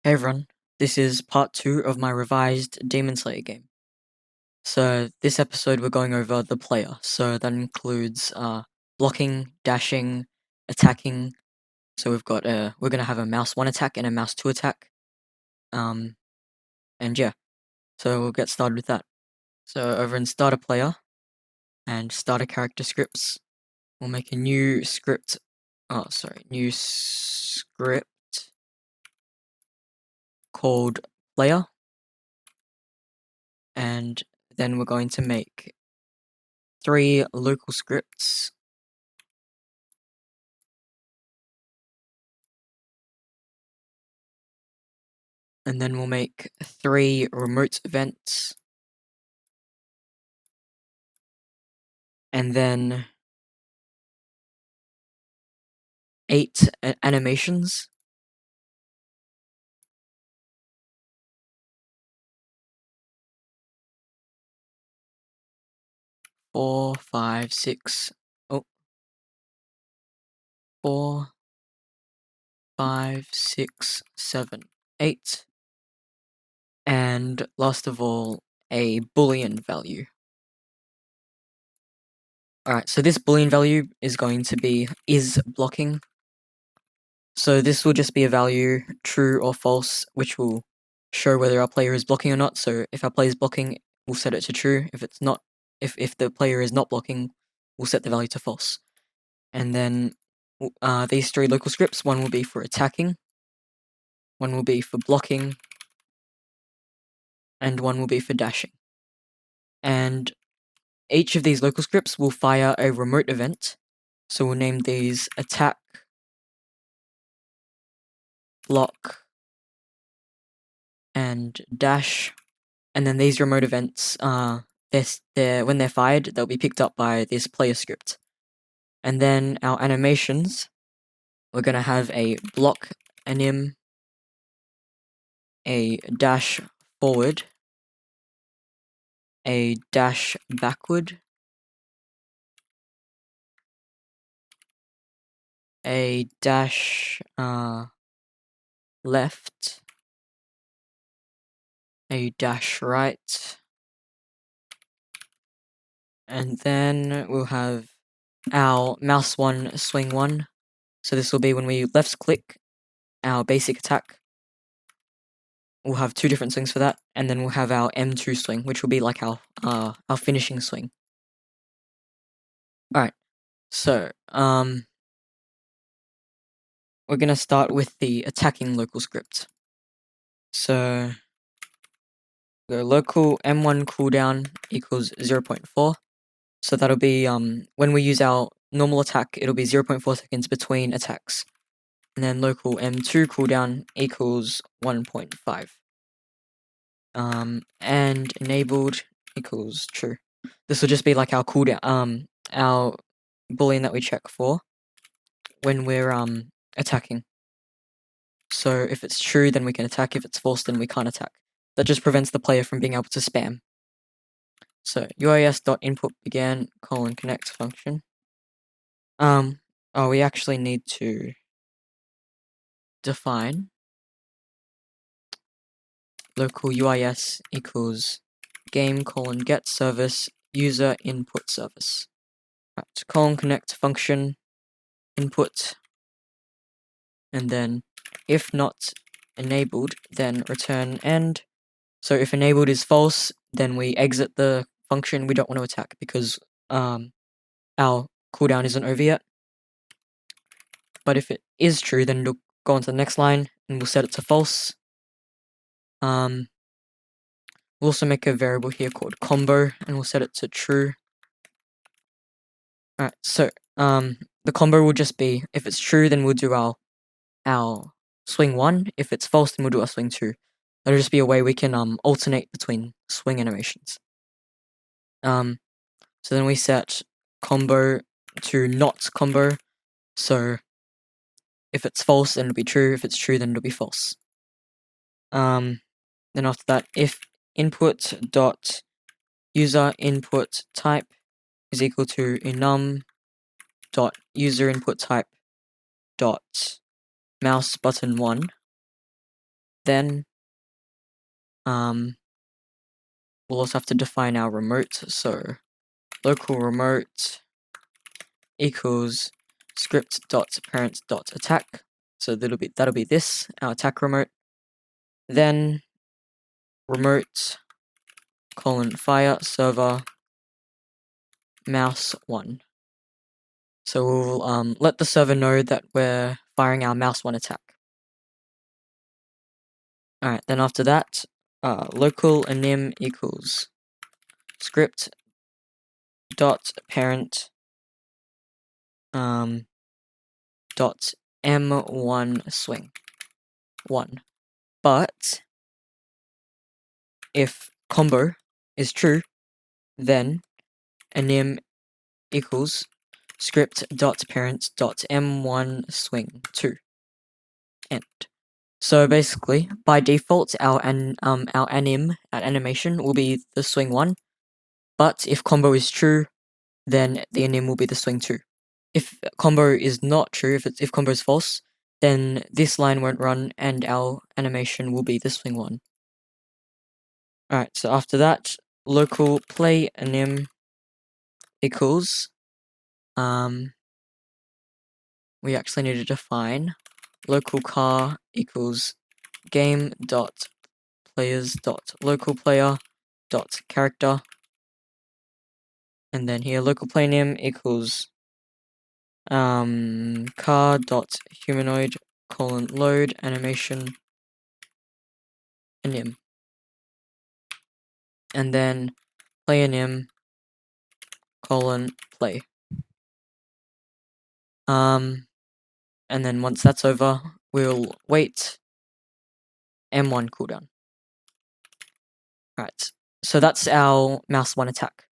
Hey everyone, this is part 2 of my revised Demon Slayer game. So this episode we're going over the player, so that includes blocking, dashing, attacking. So we're gonna have a mouse 1 attack and a mouse 2 attack. And yeah, so we'll get started with that. So over in starter player and starter character scripts, we'll make a new script. New script called player, and then we're going to make 3 local scripts. And then we'll make 3 remote events. And then 8 animations. Four, 5, 6. Oh. 4, 5, 6, 7, 8. And last of all, a Boolean value. Alright, so this Boolean value is going to be is blocking. So this will just be a value, true or false, which will show whether our player is blocking or not. So if our player is blocking, we'll set it to true. If it's not, if the player is not blocking, we'll set the value to false. And then these 3 local scripts, one will be for attacking, one will be for blocking, and one will be for dashing. And each of these local scripts will fire a remote event. So we'll name these attack, block, and dash. And then these remote events, when they're fired, they'll be picked up by this player script. And then our animations, we're going to have a block anim, a dash forward, a dash backward, a dash left, a dash right, and then we'll have our mouse 1 swing 1. So this will be when we left click our basic attack. We'll have 2 different swings for that, and then we'll have our M2 swing, which will be like our finishing swing. Alright, so we're gonna start with the attacking local script. So the local M1 cooldown equals 0.4. So that'll be when we use our normal attack, it'll be 0.4 seconds between attacks. And then local M2 cooldown equals 1.5. And enabled equals true. This will just be like our cooldown, our boolean that we check for when we're attacking. So if it's true, then we can attack. If it's false, then we can't attack. That just prevents the player from being able to spam. So uis.input began :connect function. We actually need to define local uis equals game : get service user input service. Right, :connect function input, and then if not enabled, then return end. So if enabled is false, then we exit the function. We don't want to attack because our cooldown isn't over yet. But if it is true, then it'll go on to the next line and we'll set it to false. We'll also make a variable here called combo and we'll set it to true. Alright, so the combo will just be, if it's true, then we'll do our swing 1. If it's false, then we'll do our swing 2. That'll just be a way we can alternate between swing animations. So then we set combo to not combo. So if it's false, then it'll be true. If it's true, then it'll be false. Then after that, if input dot user input type is equal to enum dot user input type dot mouse button 1, Then we'll also have to define our remote. So local remote equals script.parent.attack. So that'll be this, our attack remote. Then remote fire server mouse 1. So we'll let the server know that we're firing our mouse 1 attack. Alright, then after that, local anim equals script dot parent dot m1 swing 1. But if combo is true, then anim equals script dot parent dot m1 swing 2. End. So basically, by default, our animation will be the swing 1, but if combo is true, then the anim will be the swing 2. If combo is not true, if combo is false, then this line won't run and our animation will be the swing 1. Alright, so after that, local play anim equals we actually need to define local car equals game dot players dot local player dot character, and then here local play name equals car dot humanoid load animation anim, and then play anim play. And then once that's over, we'll wait M1 cooldown. Right, so that's our mouse 1 attack.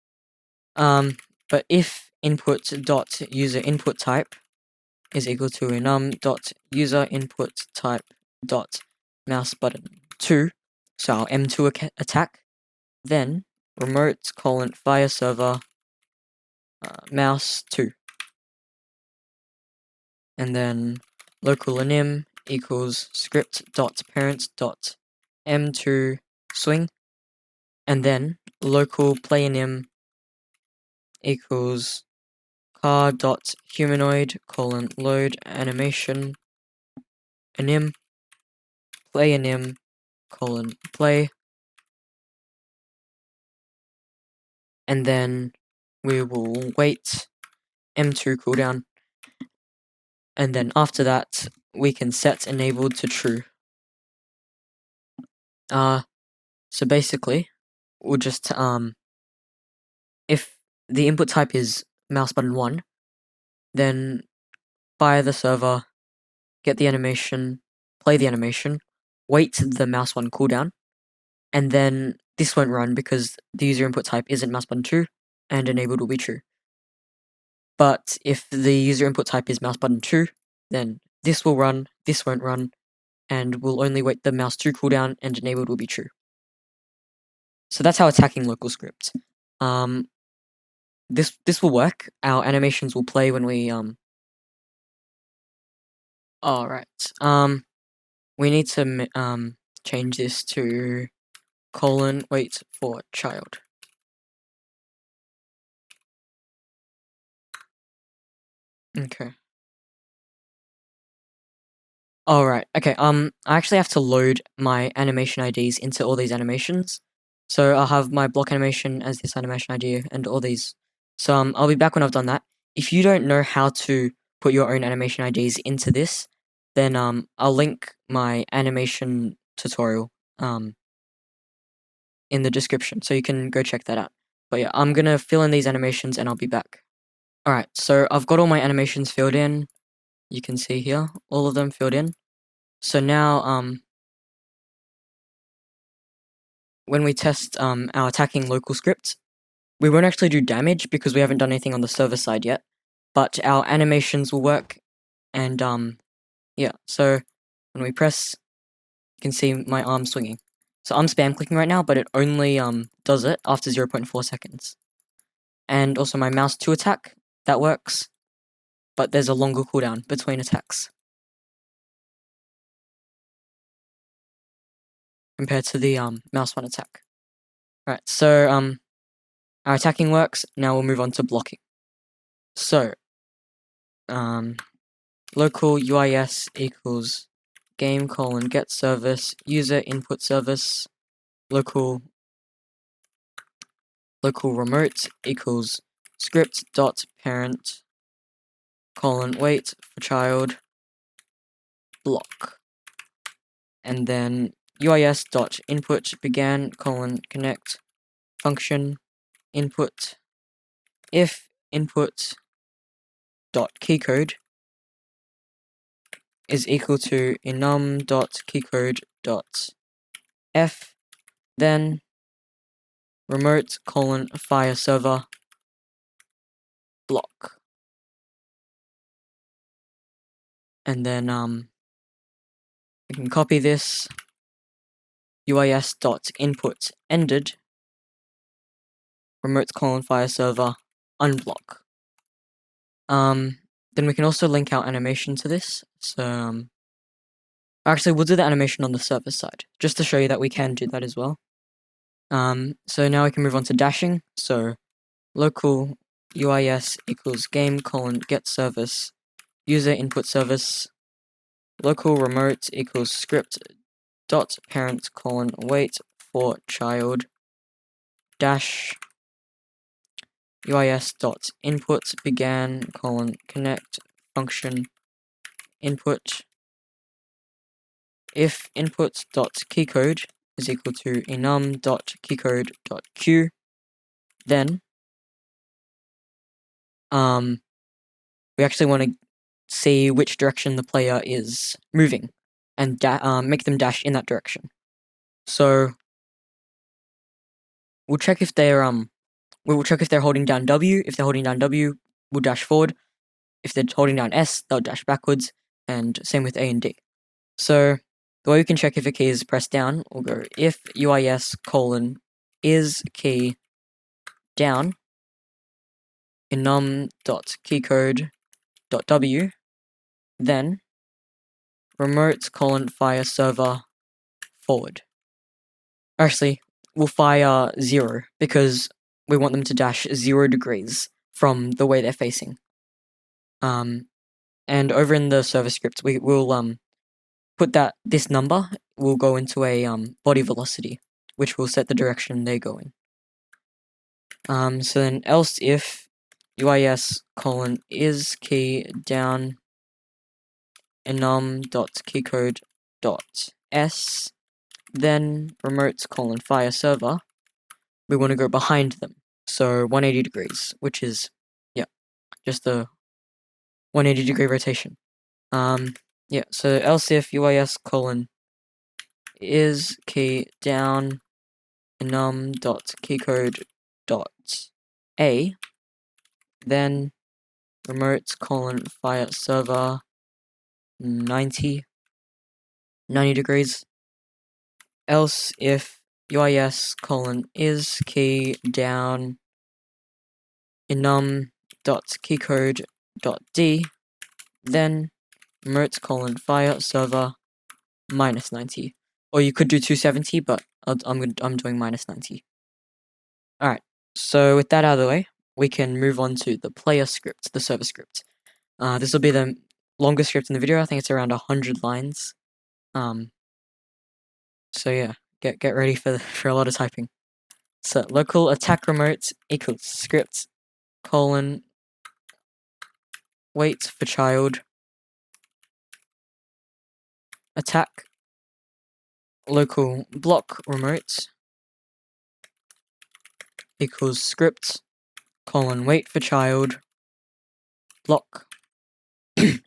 But if input dot user input type is equal to enum dot user input type dot mouse button 2, so our M2 attack, then remote fire server mouse 2, and then local anim equals script dot parent dot m2 swing, and then local play anim equals car dot humanoid load animation anim play anim play, and then we will wait M2 cooldown, and then after that we can set enabled to true. So basically we'll just if the input type is mouse button 1, then fire the server, get the animation, play the animation, wait the mouse 1 cooldown, and then this won't run because the user input type isn't mouse button 2, and enabled will be true. But if the user input type is mouse button 2, then this will run, this won't run, and we'll only wait the mouse 2 cooldown, and enabled will be true. So that's how attacking local script. This will work. Our animations will play when we Alright. We need to change this to wait for child. Okay. Alright, okay, I actually have to load my animation IDs into all these animations. So I'll have my block animation as this animation ID and all these. So I'll be back when I've done that. If you don't know how to put your own animation IDs into this, then I'll link my animation tutorial in the description, so you can go check that out. But yeah, I'm gonna fill in these animations and I'll be back. Alright, so I've got all my animations filled in. You can see here, all of them filled in. So now, when we test our attacking local script, we won't actually do damage because we haven't done anything on the server side yet, but our animations will work, and yeah, so when we press, you can see my arm swinging. So I'm spam clicking right now, but it only does it after 0.4 seconds. And also my mouse 2 attack, that works, but there's a longer cooldown between attacks. compared to the mouse one attack. Alright, so our attacking works. Now we'll move on to blocking. So local UIS equals game get service user input service local remote equals script dot parent wait for child block, and then UIS dot input began connect function input if input dot keycode is equal to enum dot keycode dot f, then remote fire server block, and then we can copy this UIS dot input ended remote fire server unblock. Then we can also link our animation to this. So actually we'll do the animation on the server side just to show you that we can do that as well. So now we can move on to dashing. So local UIS equals game get service user input service local remote equals script dot parent wait for child dash UIS dot input began connect function input if input dot keycode is equal to enum dot keycode dot q, then we actually want to see which direction the player is moving and make them dash in that direction. So we'll check if they're holding down W. If they're holding down W, we'll dash forward. If they're holding down S, they'll dash backwards, and same with A and D. So the way we can check if a key is pressed down, we'll go if UIS is key down enum dot keycode dot W, then remote fire server forward. Actually, we'll fire 0 because we want them to dash 0 degrees from the way they're facing. And over in the server script, we will put this number will go into a body velocity, which will set the direction they go in. So then else if UIS is key down enum dot keycode dot s, then remote fire server, we want to go behind them. So 180 degrees, which is just a 180 degree rotation. So else if UIS is key down enum dot keycode dot a, then remote fire server 90 degrees. Else if UIS is key down enum dot keycode dot d, then remote fire server minus 90. Or you could do 270, but I'm doing minus 90. Alright, so with that out of the way, we can move on to the player script, the server script. This will be the longest script in the video. I think it's around 100 lines. So yeah, get ready for a lot of typing. So local attack remote equals script wait for child attack local block remote equals script wait for child block, and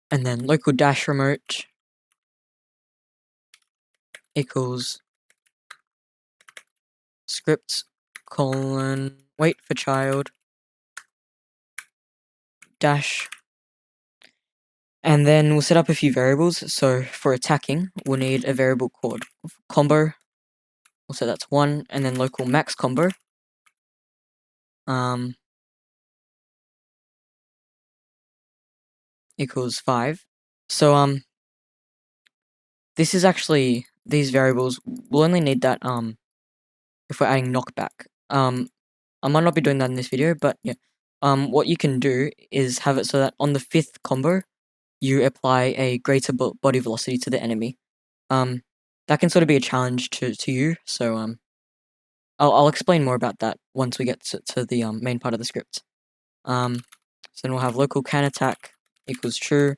then local dash remote equals script wait for child dash, and then we'll set up a few variables. So for attacking, we'll need a variable called combo. We'll set that to 1, and then local max combo equals 5. So this is actually these variables, we'll only need that if we're adding knockback. I might not be doing that in this video, but yeah. What you can do is have it so that on the 5th combo, you apply a greater body velocity to the enemy. That can sort of be a challenge to you, so I'll explain more about that once we get to the main part of the script. So then we'll have local can attack equals true,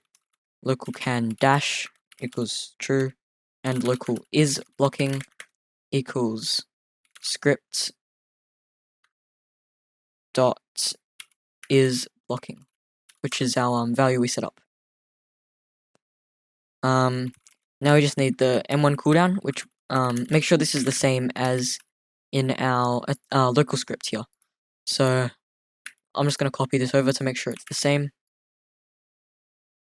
local can dash equals true, and local is blocking equals script dot is blocking, which is our value we set up. Now we just need the M1 cooldown, which make sure this is the same as in our local script here. So I'm just going to copy this over to make sure it's the same.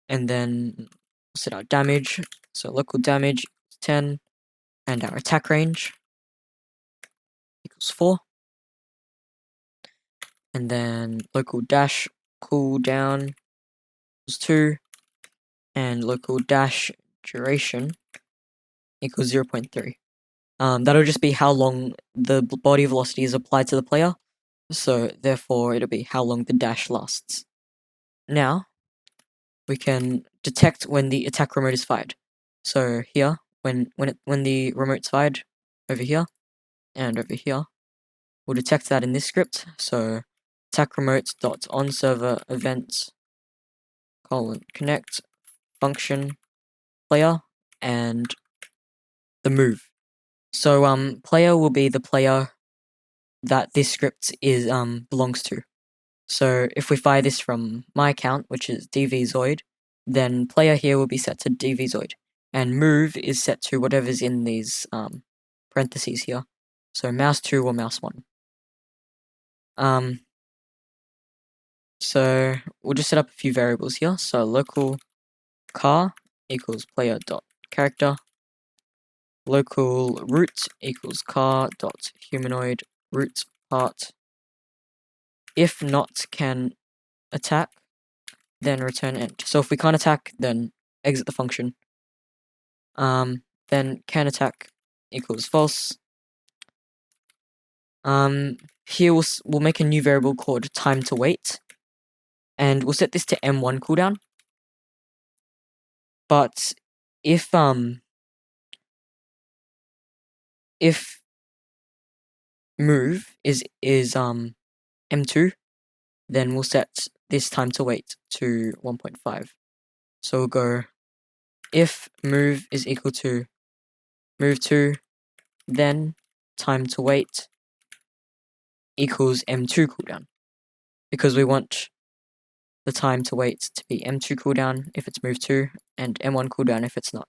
And then set our damage. So local damage is 10, and our attack range equals 4. And then local dash cooldown equals 2, and local dash duration equals 0.3. That'll just be how long the body velocity is applied to the player, so therefore it'll be how long the dash lasts. Now, we can detect when the attack remote is fired. So here, when the remote's fired, over here, and over here, we'll detect that in this script. So attack remote dot on server event connect function player and the move. So player will be the player that this script is belongs to. So if we fire this from my account, which is DvZoid, then player here will be set to DvZoid, and move is set to whatever's in these parentheses here. So mouse 2 or mouse 1. So we'll just set up a few variables here. So local car equals player dot character, local root equals car dot humanoid root part. If not can attack, then return end. So if we can't attack, then exit the function. Then can attack equals false. Here we'll make a new variable called time to wait, and we'll set this to M1 cooldown. But if move is M2, then we'll set this time to wait to 1.5. So we'll go if move is equal to move 2, then time to wait equals M2 cooldown, because we want the time to wait to be M2 cooldown if it's move 2 and M1 cooldown if it's not.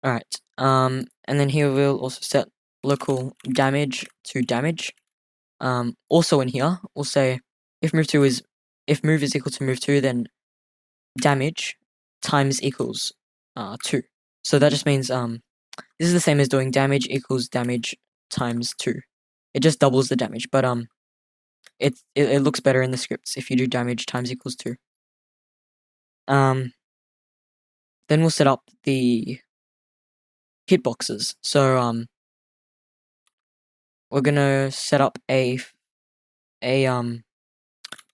Alright, and then here we'll also set local damage to damage. Also in here we'll say if move is equal to move 2, then damage times equals 2. So that just means this is the same as doing damage equals damage times 2. It just doubles the damage, but it looks better in the scripts if you do damage times equals 2. Then we'll set up the hitboxes. So we're gonna set up a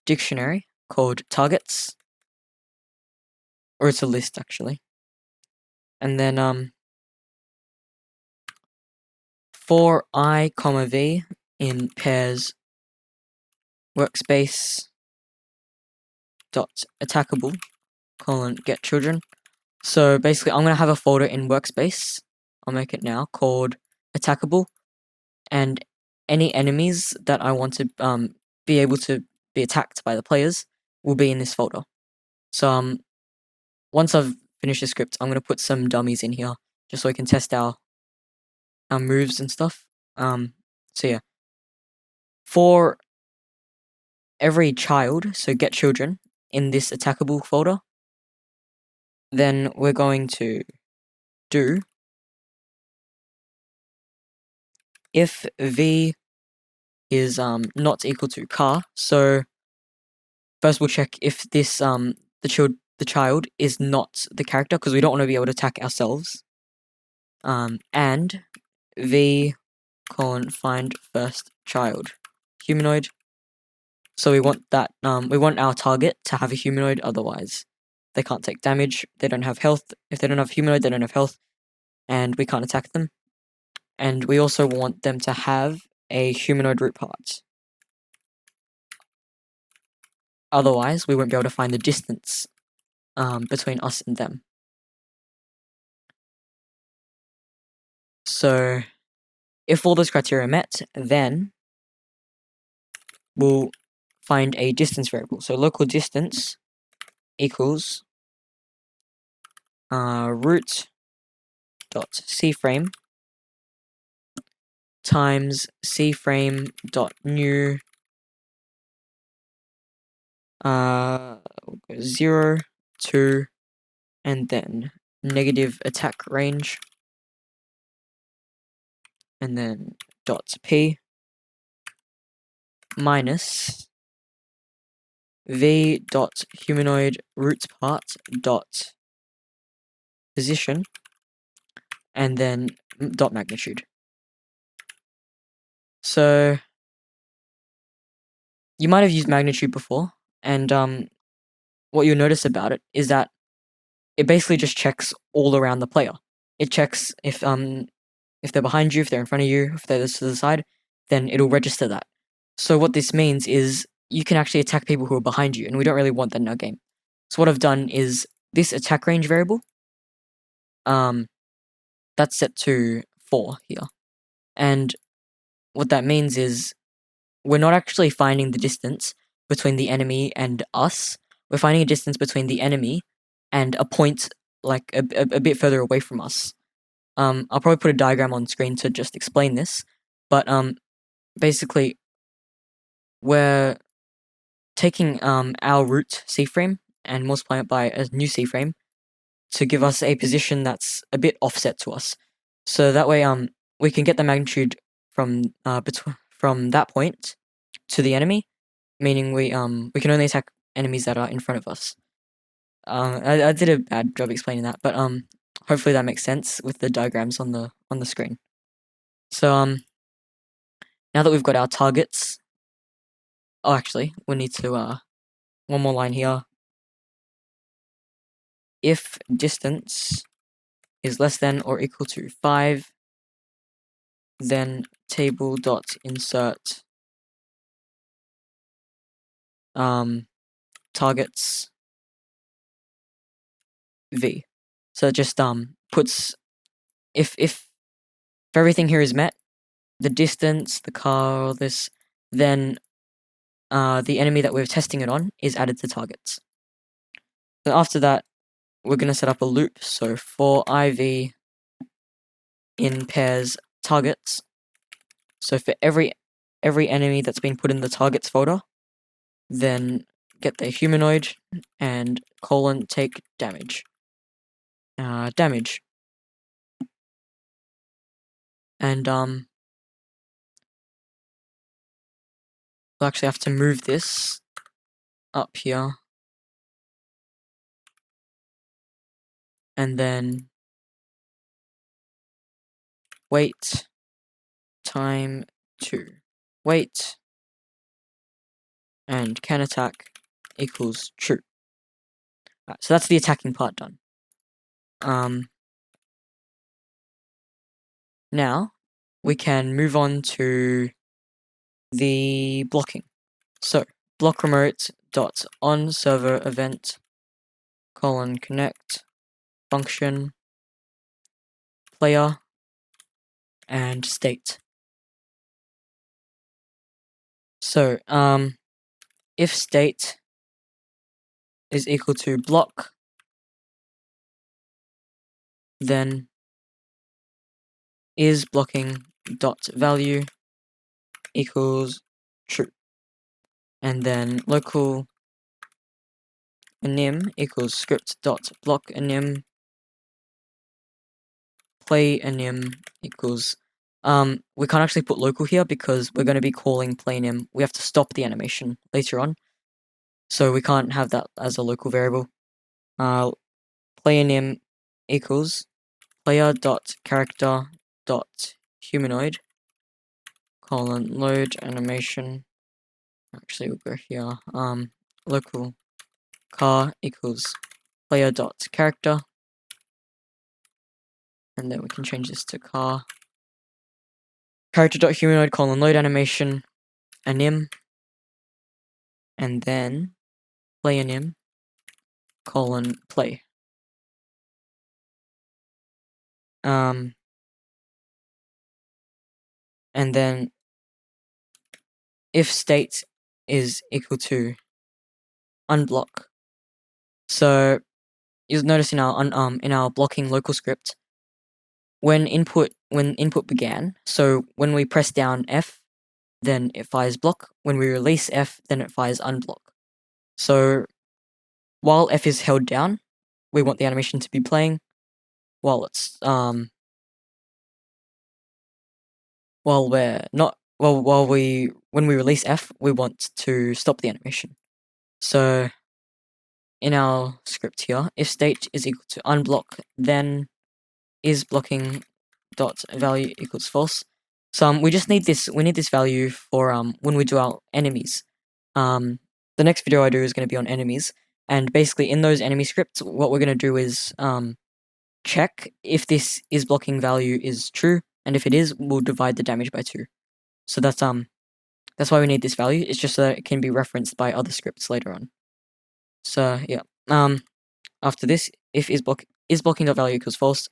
dictionary called targets, or it's a list actually. And then for I, v in pairs workspace dot attackable get children. So basically I'm gonna have a folder in workspace, I'll make it now, called attackable, and any enemies that I want to be able to be attacked by the players will be in this folder. So once I've finished the script, I'm gonna put some dummies in here just so we can test our moves and stuff. So yeah, for every child, so get children in this attackable folder, then we're going to do if v is not equal to car. So first we'll check if this the child is not the character, because we don't want to be able to attack ourselves. and v colon find first child humanoid. So we want that, we want our target to have a humanoid, otherwise they can't take damage, they don't have health. If they don't have humanoid, they don't have health, and we can't attack them. And we also want them to have a humanoid root part. Otherwise, we won't be able to find the distance between us and them. So, if all those criteria are met, then we'll find a distance variable. So local distance equals root dot cframe times cframe dot new 0, 2, and then negative attack range, and then dot p minus v dot humanoid root part dot position, and then dot magnitude. So you might have used magnitude before, and what you'll notice about it is that it basically just checks all around the player. It checks if they're behind you, if they're in front of you, if they're to the side, then it'll register that. So what this means is you can actually attack people who are behind you, and we don't really want that in our game. So what I've done is this attack range variable, that's set to 4 here. And what that means is we're not actually finding the distance between the enemy and us. We're finding a distance between the enemy and a point like a bit further away from us. I'll probably put a diagram on screen to just explain this, but basically we're taking our root C-frame and multiplying it by a new C-frame to give us a position that's a bit offset to us. So that way we can get the magnitude from that point to the enemy, meaning we can only attack enemies that are in front of us. I did a bad job explaining that, but hopefully that makes sense with the diagrams on the screen. So now that we've got our targets, oh actually we need to one more line here. If distance is less than or equal to 5, then table dot insert targets v. So it just puts if everything here is met, the distance, the car, all this, then the enemy that we're testing it on is added to targets. Then after that, we're going to set up a loop. So for iv in pairs targets. So for every enemy that's been put in the targets folder, then get the humanoid and colon take damage. Damage. And we'll actually have to move this up here. And then wait time to wait and can attack equals true. Right, so that's the attacking part done. Now we can move on to the blocking. So block remote dot on server event colon connect function player and state. So if state is equal to block, then is blocking dot value equals true, and then local anim equals script dot block anim play anim equals we can't actually put local here because we're going to be calling play anim. We have to stop the animation later on, so we can't have that as a local variable. Play anim equals player.character.humanoid load animation. Actually, we'll go here. Local car equals player.character, and then we can change this to car. Character.humanoid load animation anim, and then play anim play. And then if state is equal to unblock. So you'll notice in our blocking local script, when input began, so when we press down F, then it fires block. When we release F, then it fires unblock. So while F is held down, we want the animation to be playing. While it's when we release F, we want to stop the animation. So in our script here, if state is equal to unblock, then is blocking dot value equals false. So we just need this. We need this value for when we do our enemies. The next video I do is going to be on enemies, and basically in those enemy scripts, what we're going to do is check if this is blocking value is true, and if it is, we'll divide the damage by 2. So that's why we need this value. It's just so that it can be referenced by other scripts later on. So yeah. After this, if is blocking dot value equals false.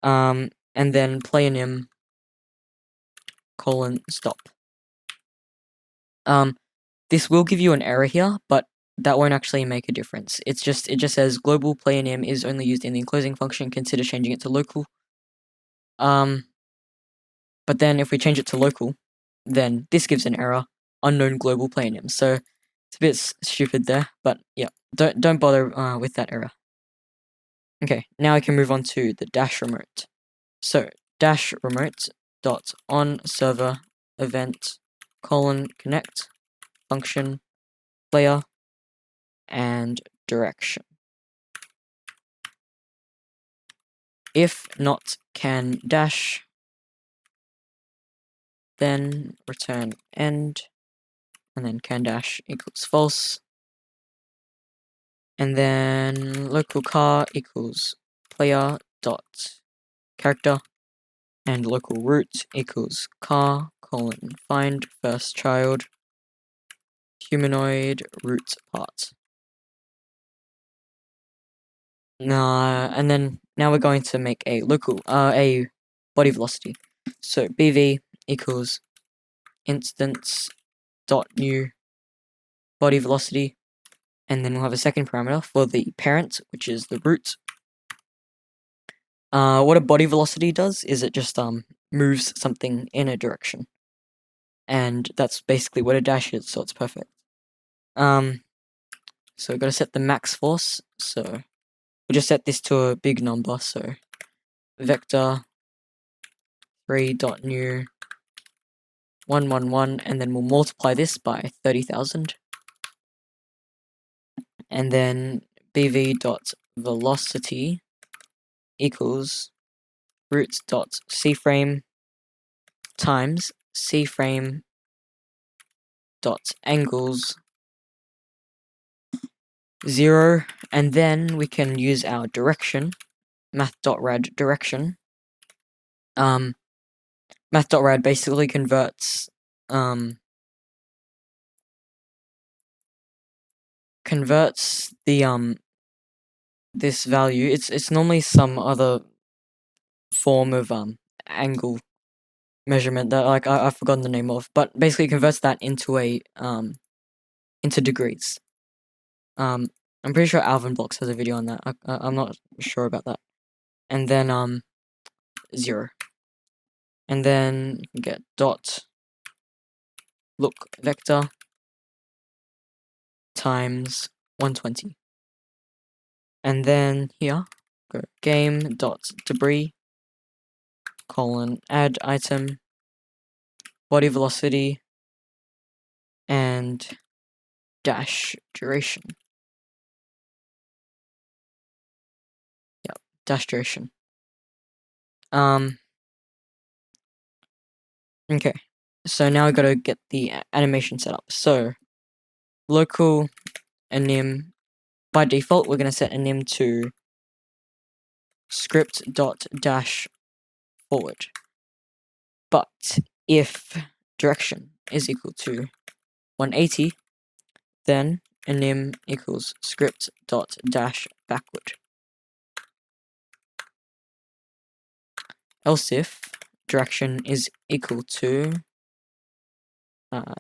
And then play anim stop. This will give you an error here, but that won't actually make a difference. It just says global play anim is only used in the enclosing function. Consider changing it to local. But then if we change it to local, then this gives an error, unknown global play anim. So it's a bit stupid there, but yeah, don't bother with that error. Okay, now I can move on to the dash remote. So dash remote dot on server event connect function player and direction. If not can dash, then return end, and then can dash equals false, and then local car equals player dot character, and local root equals car find first child humanoid root part. And then now we're going to make a local a body velocity. So bv equals instance dot new body velocity, and then we'll have a second parameter for the parent, which is the root. What a body velocity does is it just moves something in a direction, and that's basically what a dash is. So it's perfect. So we've got to set the max force. So we'll just set this to a big number. So vector 3.new 111, and then we'll multiply this by 30,000, and then bv.velocity equals root.cframe times cframe dot angles 0, and then we can use our direction, math.rad direction. Math.rad basically converts the this value. It's normally some other form of angle measurement that I've forgotten the name of, but basically it converts that into a into degrees. I'm pretty sure Alvin Blocks has a video on that. I'm not sure about that. And then 0, and then you get dot look vector times 120, and then here go game dot debris add item body velocity and dash duration. Yep, dash duration. Okay, so now we gotta get the animation set up. So local anim, by default we're gonna set anim to script dot dash forward. But if direction is equal to 180, then anim equals script dot dash backward. Else if direction is equal to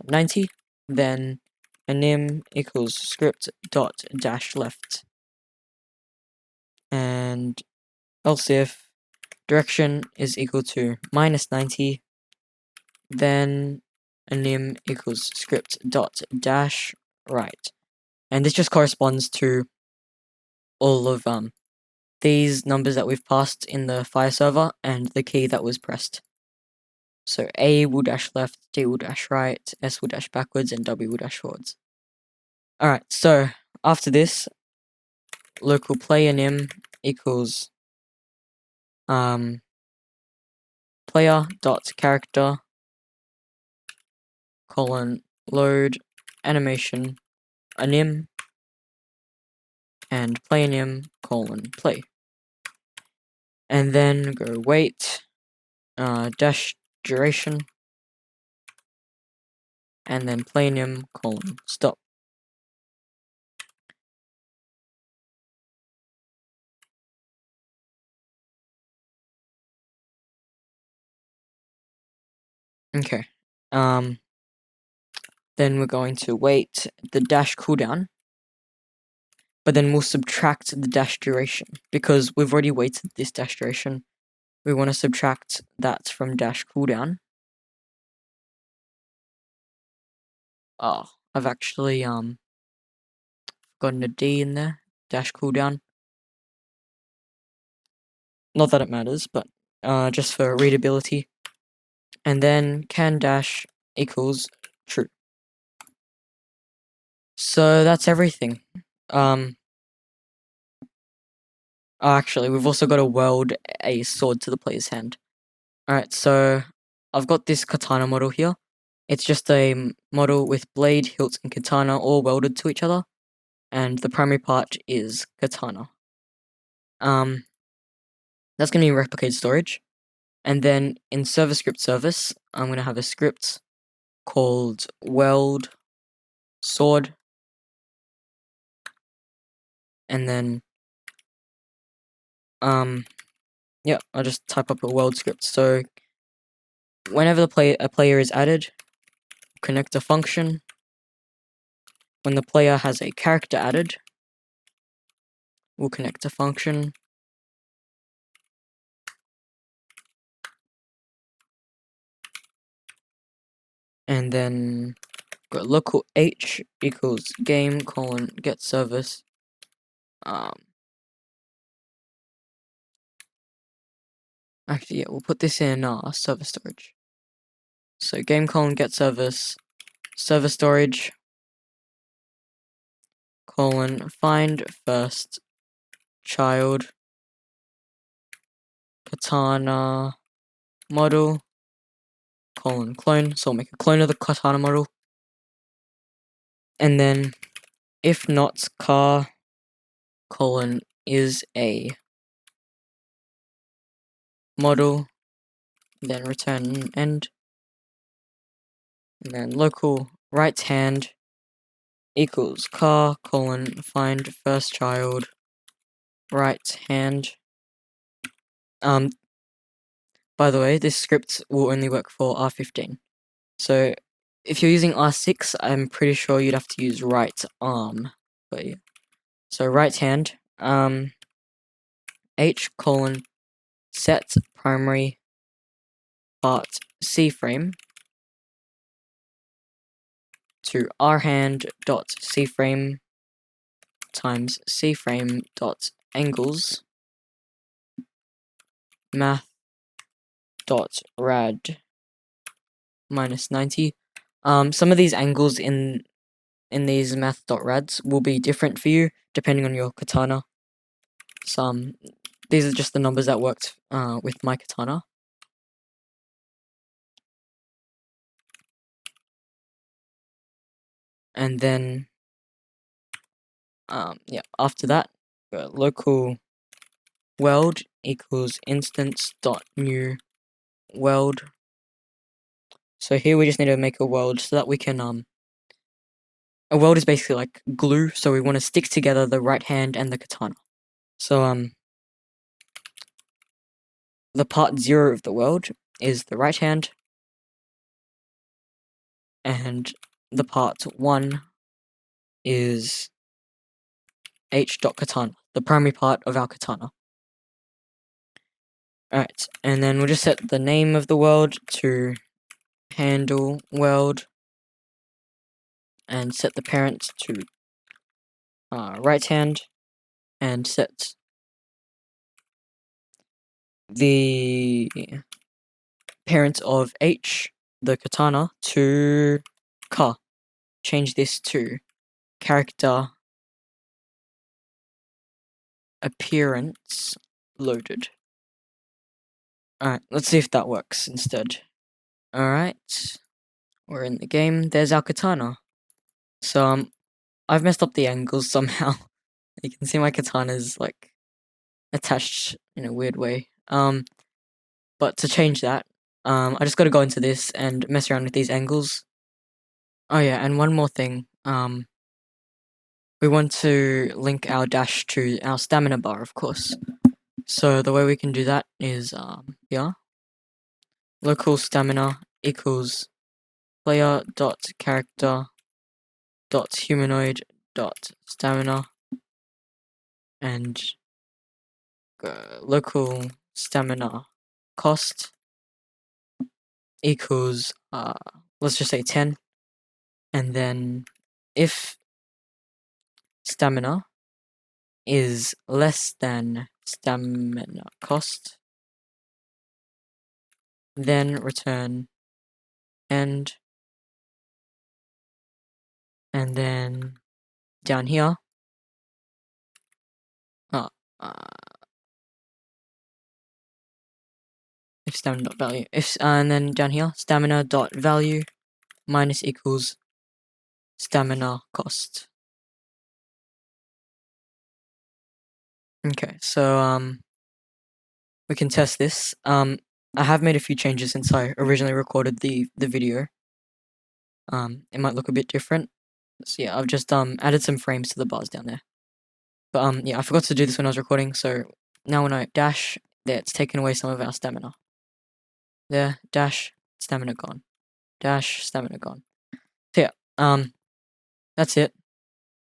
90, then anim equals script dot dash left. And else if direction is equal to minus 90, then anim equals script dot dash right. And this just corresponds to all of these numbers that we've passed in the file server and the key that was pressed. So A will dash left, D will dash right, S will dash backwards, and W will dash forwards. Alright, so after this, local play anim equals player dot character colon load animation anim and play anim colon play. And then go wait dash duration and then play anim colon stop. Okay. Then we're going to wait the dash cooldown, but then we'll subtract the dash duration because we've already waited this dash duration. We want to subtract that from dash cooldown. Oh, I've actually gotten a D in there. Dash cooldown. Not that it matters, but just for readability. And then can dash equals true. So that's everything. Actually, we've also got to weld a sword to the player's hand. Alright, so I've got this katana model here. It's just a model with blade, hilt, and katana all welded to each other. And the primary part is katana. That's going to be replicated storage. And then in server script service, I'm going to have a script called weld sword. And then, yeah, I'll just type up a weld script. So whenever a player is added, connect a function. When the player has a character added, we'll connect a function. And then got local h equals game colon get service. Actually, yeah, we'll put this in server storage. So game colon get service, server storage, colon find first child, katana model, colon clone. So we'll make a clone of the katana model. And then if not car colon is a model, then return end. And then local right hand equals car colon find first child right hand. By the way, this script will only work for R15. So if you're using R6, I'm pretty sure you'd have to use right arm. But yeah. So right hand, H colon set primary part C frame to R hand dot C frame times C frame dot angles math dot rad minus 90. Some of these angles in these math.rads will be different for you depending on your katana. Some these are just the numbers that worked with my katana. And then yeah, after that, local weld equals instance dot new weld. So here we just need to make a weld so that we can a weld is basically like glue, so we want to stick together the right hand and the katana. So the part 0 of the weld is the right hand, and the part 1 is h.katana, the primary part of our katana. Alright, and then we'll just set the name of the weld to handle weld, and set the parent to right hand, and set the parent of H, the katana, to ka. Change this to character appearance loaded. Alright, let's see if that works instead. Alright, we're in the game. There's our katana. So I've messed up the angles somehow. You can see my katana's like attached in a weird way. But to change that, I just got to go into this and mess around with these angles. Oh yeah, and one more thing. We want to link our dash to our stamina bar, of course. So the way we can do that is yeah, local stamina equals player dot character dot humanoid dot stamina, and local stamina cost equals let's just say 10, and then if stamina is less than stamina cost, then return end, and then down here if stamina dot value, if and then down here stamina dot value minus equals stamina cost. Okay, so we can test this. I have made a few changes since I originally recorded the video. It might look a bit different. So yeah, I've just added some frames to the bars down there. But yeah, I forgot to do this when I was recording, so now when I dash, there, it's taken away some of our stamina. There, dash, stamina gone. Dash, stamina gone. So yeah, that's it.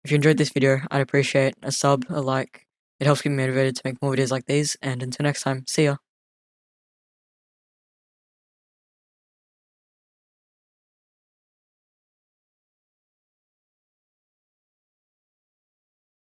If you enjoyed this video, I'd appreciate a sub, a like. It helps keep me motivated to make more videos like these, and until next time, see ya.